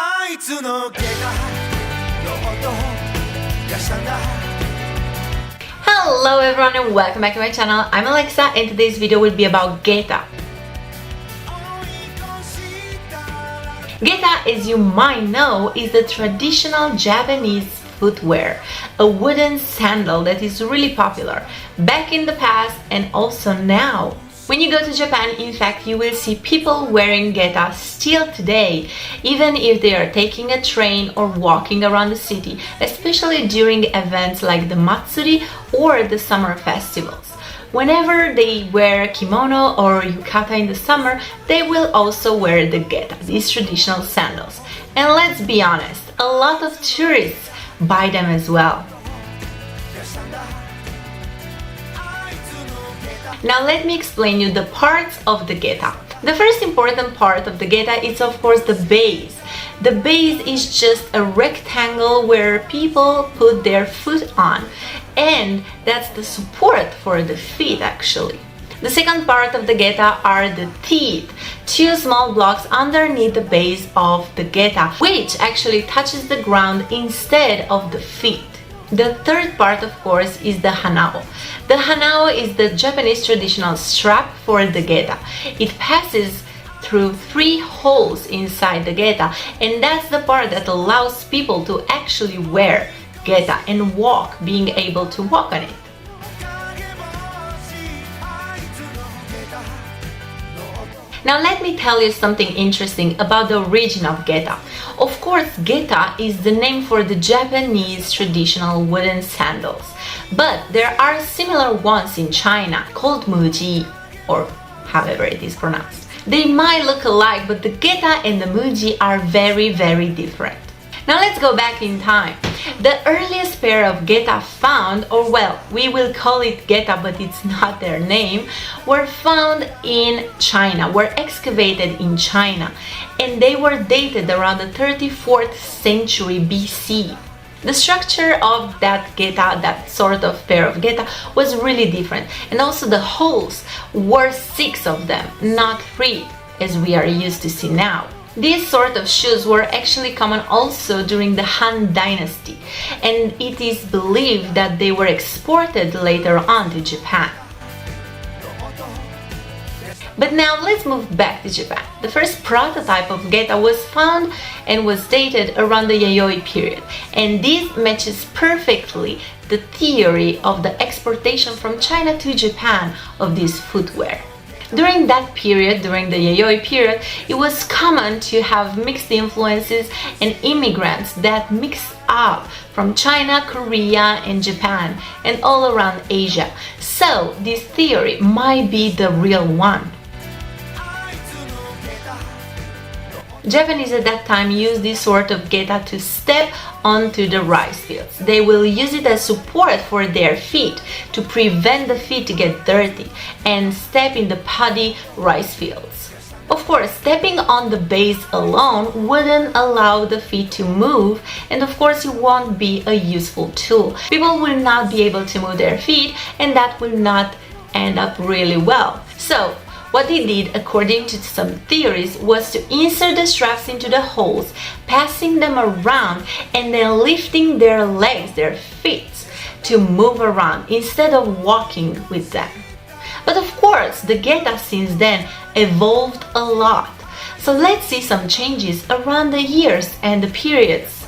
あいつの下駄の音がしたんだ Hello everyone and welcome back to my channel. I'm Alexa and today's video will be about Geta. Geta, as you might know, is the traditional Japanese footwear, a wooden sandal that is really popular back in the past and also now. When you go to Japan, in fact, you will see people wearing Geta still today, even if they are taking a train or walking around the city, especially during events like the Matsuri or the summer festivals. Whenever they wear kimono or yukata in the summer, they will also wear the Geta, these traditional sandals. And let's be honest, a lot of tourists buy them as well. Now let me explain you the parts of the Geta. The first important part of the Geta is of course the base. The base is just a rectangle where people put their foot on, and that's the support for the feet actually. The second part of the Geta are the teeth, two small blocks underneath the base of the Geta, which actually touches the ground instead of the feet. The third part, of course, is the hanao. The hanao is the Japanese traditional strap for the Geta. It passes through 3 holes inside the Geta, and that's the part that allows people to actually wear Geta and walk, being able to walk on it. Now let me tell you something interesting about the origin of Geta. Of course, Geta is the name for the Japanese traditional wooden sandals, but there are similar ones in China called muji, or however it is pronounced. They might look alike, but the Geta and the muji are very different. Now let's go back in time. The earliest pair of Geta found, or well, we will call it Geta but it's not their name, were found in China, were excavated in China, and they were dated around the 34th century BC. The structure of that Geta, that sort of pair of Geta, was really different, and also the holes were 6 of them, not 3 as we are used to see now. These sort of shoes were actually common also during the Han Dynasty, and it is believed that they were exported later on to Japan. But now let's move back to Japan. The first prototype of Geta was found and was dated around the Yayoi period, and this matches perfectly the theory of the exportation from China to Japan of this footwear. During that period, during the Yayoi period, it was common to have mixed influences and immigrants that mixed up from China, Korea, and Japan, and all around Asia. So this theory might be the real one. Japanese at that time used this sort of Geta to step onto the rice fields. They will use it as support for their feet to prevent the feet to get dirty and step in the paddy rice fields. Of course, stepping on the base alone wouldn't allow the feet to move, and of course it won't be a useful tool. People will not be able to move their feet, and that will not end up really well. So what they did, according to some theories, was to insert the straps into the holes, passing them around and then lifting their legs, their feet, to move around instead of walking with them. But of course, the Geta since then evolved a lot. So let's see some changes around the years and the periods.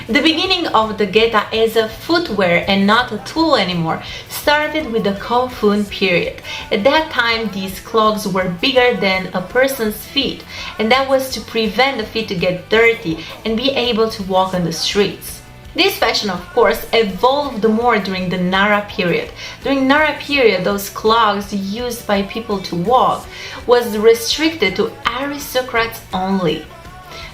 The beginning of the Geta as a footwear and not a tool anymore started with the Kofun period. At that time, these clogs were bigger than a person's feet, and that was to prevent the feet to get dirty and be able to walk on the streets. This fashion, of course, evolved more during the Nara period. During Nara period, those clogs used by people to walk was restricted to aristocrats only.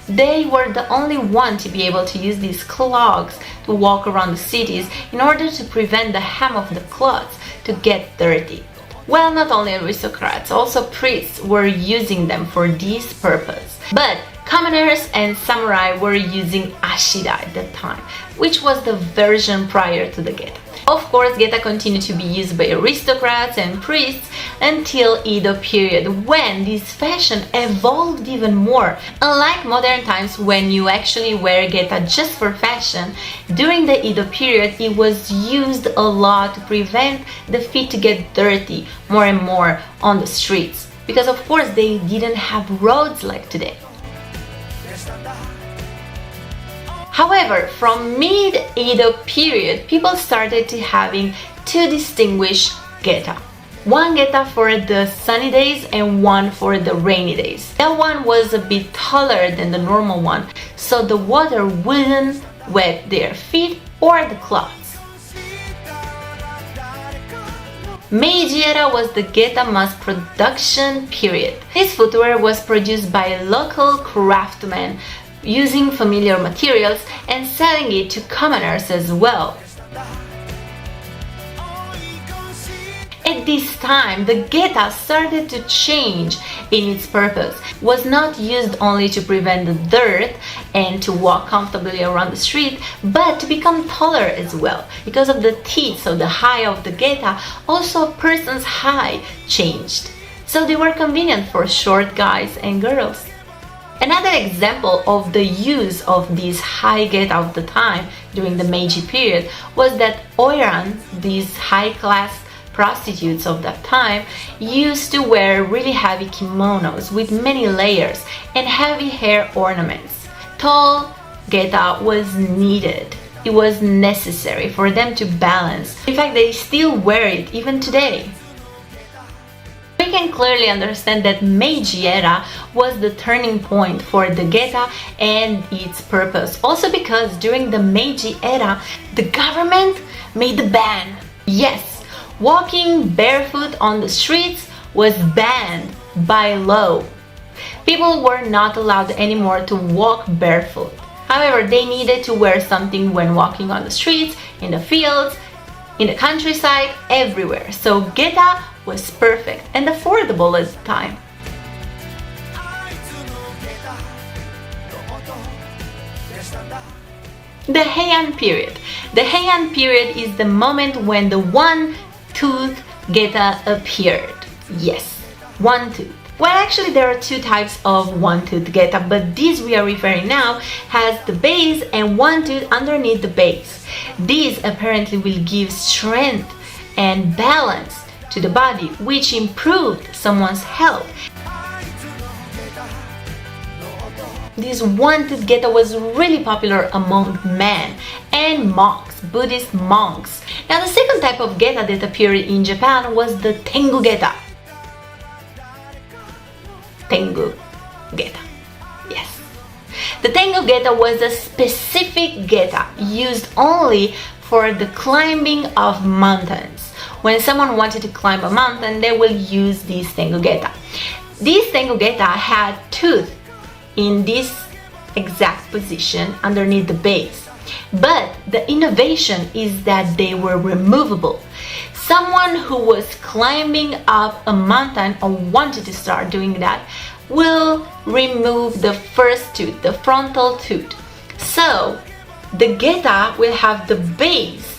They were the only one to be able to use these clogs to walk around the cities in order to prevent the hem of the cloths to get dirty. Well, not only aristocrats, also priests were using them for this purpose. But commoners and samurai were using ashida at that time, which was the version prior to the Geta. Of course, Geta continued to be used by aristocrats and priests until Edo period, when this fashion evolved even more. Unlike modern times when you actually wear Geta just for fashion, during the Edo period it was used a lot to prevent the feet to get dirty more and more on the streets, because of course they didn't have roads like today. However, from mid-Edo period, people started to having two distinguished geta. One geta for the sunny days and one for the rainy days. That one was a bit taller than the normal one, so the water wouldn't wet their feet or the cloths. Meiji era was the geta mass production period. This footwear was produced by local craftsmen using familiar materials and selling it to commoners as well. At this time, the geta started to change in its purpose. It was not used only to prevent the dirt and to walk comfortably around the street, but to become taller as well. Because of the teeth, so the height of the geta, also a person's height changed. So they were convenient for short guys and girls. Another example of the use of these high geta of the time during the Meiji period was that oiran, these high-class prostitutes of that time, used to wear really heavy kimonos with many layers and heavy hair ornaments. Tall geta was needed. It was necessary for them to balance. In fact, they still wear it even today. We can clearly understand that Meiji era was the turning point for the geta and its purpose. Also because during the Meiji era, the government made a ban. Yes, walking barefoot on the streets was banned by law. People were not allowed anymore to walk barefoot. However, they needed to wear something when walking on the streets, in the fields, in the countryside, everywhere. So geta was perfect and affordable at the time. The Heian period. The Heian period is the moment when the one-tooth geta appeared. Yes, one tooth. Well, actually there are two types of one-tooth geta, but this we are referring now has the base and one tooth underneath the base. These apparently will give strength and balance to the body, which improved someone's health. This one-tooth geta was really popular among men and monks, Buddhist monks. Now the second type of geta that appeared in Japan was the Tengu geta. Tengu geta. Yes. The Tengu geta was a specific geta used only for the climbing of mountains. When someone wanted to climb a mountain, they will use this Tengu geta. This Tengu geta had tooth in this exact position underneath the base. But the innovation is that they were removable. Someone who was climbing up a mountain or wanted to start doing that will remove the first tooth, the frontal tooth. So the geta will have the base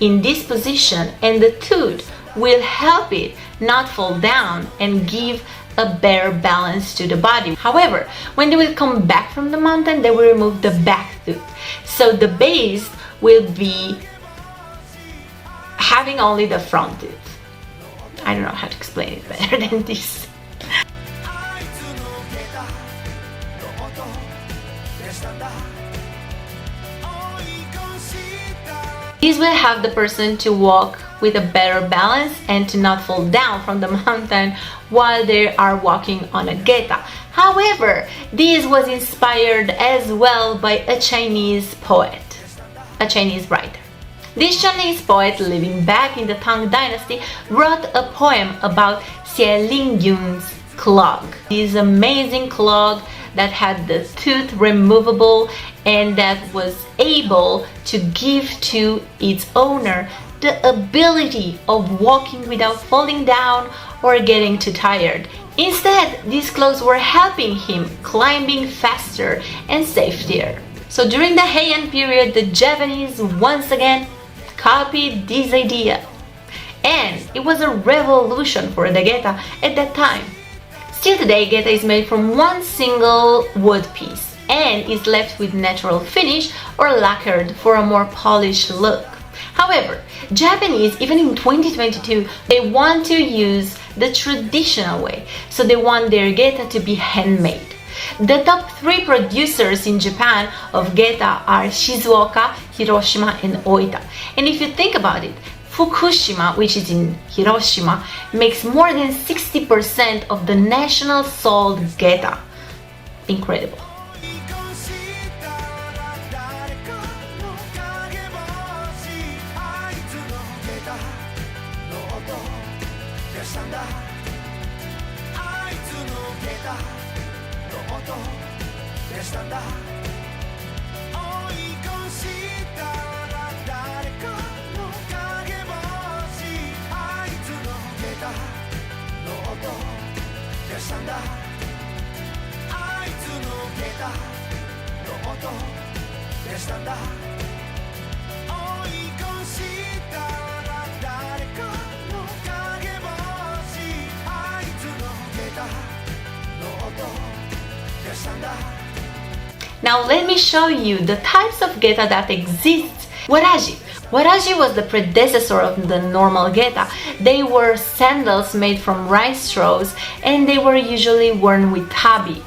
in this position and the tooth will help it not fall down and give a better balance to the body. However, when they will come back from the mountain, they will remove the back tooth. So the base will be having only the front tooth. I don't know how to explain it better than this. This will help the person to walk with a better balance and to not fall down from the mountain while they are walking on a geta. However, this was inspired as well by a Chinese poet, a Chinese writer. This Chinese poet, living back in the Tang Dynasty, wrote a poem about Xie Lingyun's clog. This amazing clog that had the tooth removable and that was able to give to its owner the ability of walking without falling down or getting too tired. Instead, these clothes were helping him climbing faster and safer. So during the Heian period, the Japanese once again copied this idea. And it was a revolution for the Geta at that time. Still today, Geta is made from one single wood piece and is left with natural finish or lacquered for a more polished look. However, Japanese, even in 2022, they want to use the traditional way, so they want their Geta to be handmade. The top 3 producers in Japan of Geta are Shizuoka, Hiroshima, and Oita. And if you think about it, Fukushima, which is in Hiroshima, makes more than 60% of the national sold Geta. Incredible. Now let me show you the types of Geta that exist. Waraji. Waraji was the predecessor of the normal Geta. They were sandals made from rice straws and they were usually worn with tabi.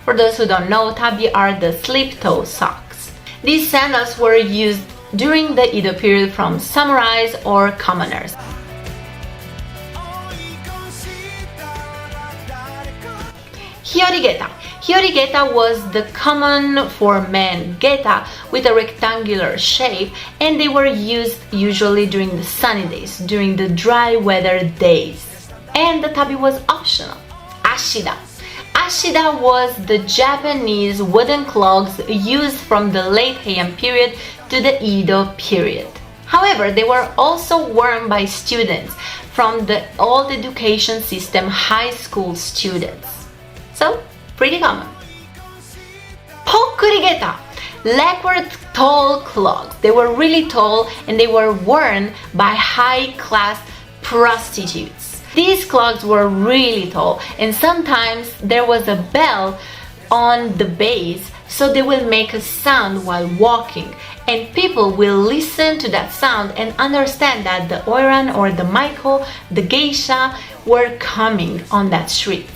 For those who don't know, tabi are the slip-toe socks. These sandals were used during the Edo period from samurais or commoners. Hiyori Geta. Hiyori Geta was the common for men Geta with a rectangular shape, and they were used usually during the sunny days, during the dry weather days. And the tabi was optional. Ashida. Ashida was the Japanese wooden clogs used from the late Heian period to the Edo period. However, they were also worn by students from the old education system high school students. So, pretty common. Hokkuri Geta. Lacquered tall clogs. They were really tall and they were worn by high-class prostitutes. These clogs were really tall and sometimes there was a bell on the base so they will make a sound while walking and people will listen to that sound and understand that the oiran or the maiko, the geisha, were coming on that street.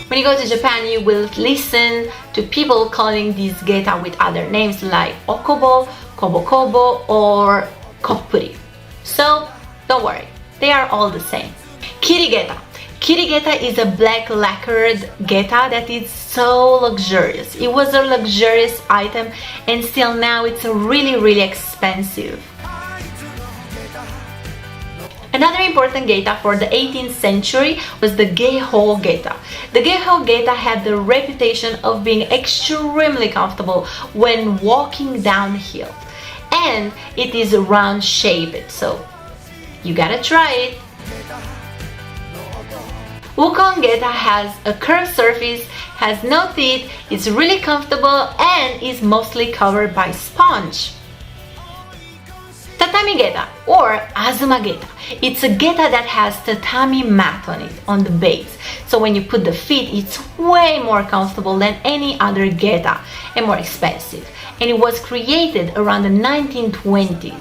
When you go to Japan, you will listen to people calling these Geta with other names like Okobo, Kobo-kobo, or Koppuri. So, don't worry, they are all the same. Kiri Geta. Kiri Geta is a black lacquered Geta that is so luxurious. It was a luxurious item and still now it's really expensive. Another important Geta for the 18th century was the Geiho Geta. The Geiho Geta had the reputation of being extremely comfortable when walking downhill. And it is round shaped, so you gotta try it. Wukong Geta has a curved surface, has no teeth, is really comfortable and is mostly covered by sponge. Tatami Geta or Azuma Geta. It's a Geta that has tatami mat on it, on the base. So when you put the feet, it's way more comfortable than any other Geta and more expensive. And it was created around the 1920s.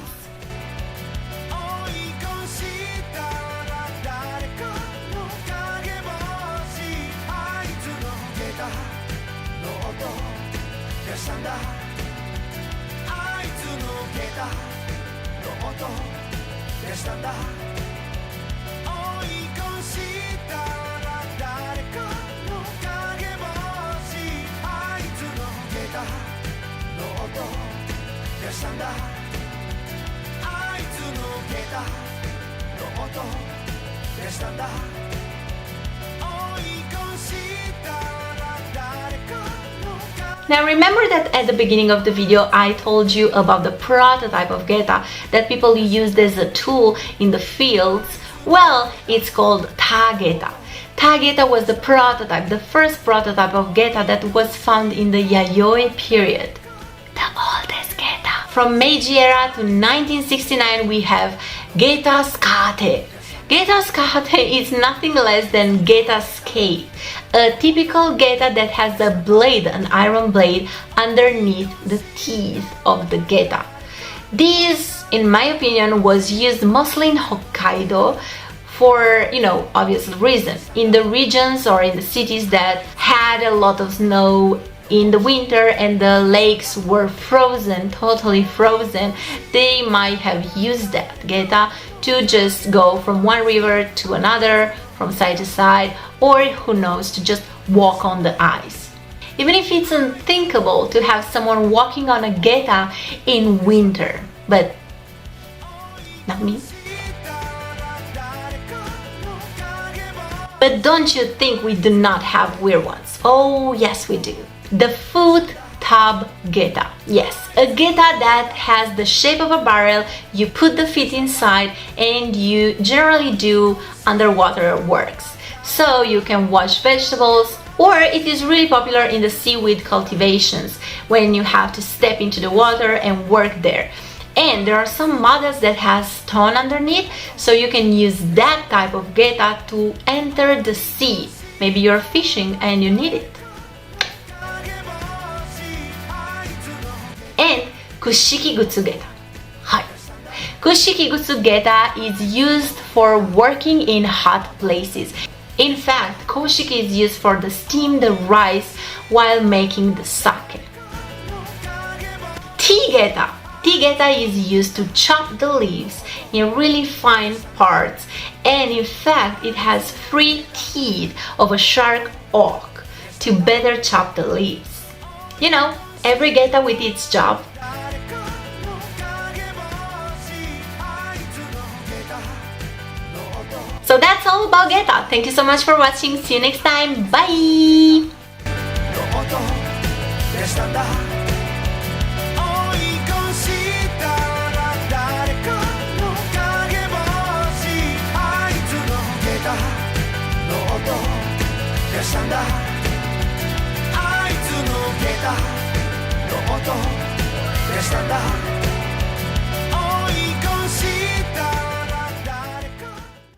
Now remember that at the beginning of the video I told you about the prototype of Geta that people used as a tool in the fields? Well, it's called Ta Geta. Geta was the prototype, the first prototype of Geta that was found in the Yayoi period. The oldest Geta. From Meiji era to 1969 we have Geta Skate. Geta Skate is nothing less than Geta skate, a typical Geta that has a blade, an iron blade, underneath the teeth of the Geta. This, in my opinion, was used mostly in Hokkaido for, obvious reasons. In the regions or in the cities that had a lot of snow in the winter and the lakes were frozen, totally frozen, they might have used that Geta to just go from one river to another, from side to side, or who knows, to just walk on the ice. Even if it's unthinkable to have someone walking on a Geta in winter, but not me. But don't you think we do not have weird ones? Oh yes we do. The foot tub Geta. Yes, a Geta that has the shape of a barrel, you put the feet inside and you generally do underwater works. So you can wash vegetables, or it is really popular in the seaweed cultivations when you have to step into the water and work there. And there are some models that has stone underneath, so you can use that type of Geta to enter the sea. Maybe you're fishing and you need it. And Kushikigutsu Geta. Hi. Kushikigutsu Geta is used for working in hot places. In fact, koshiki is used for the steam the rice while making the sake. Tea Geta. Tea Geta is used to chop the leaves in really fine parts, and in fact it has 3 teeth of a sharp oak to better chop the leaves. Every Geta with its job. So that's all about Geta. Thank you so much for watching. See you next time. Bye! の音でしたんだ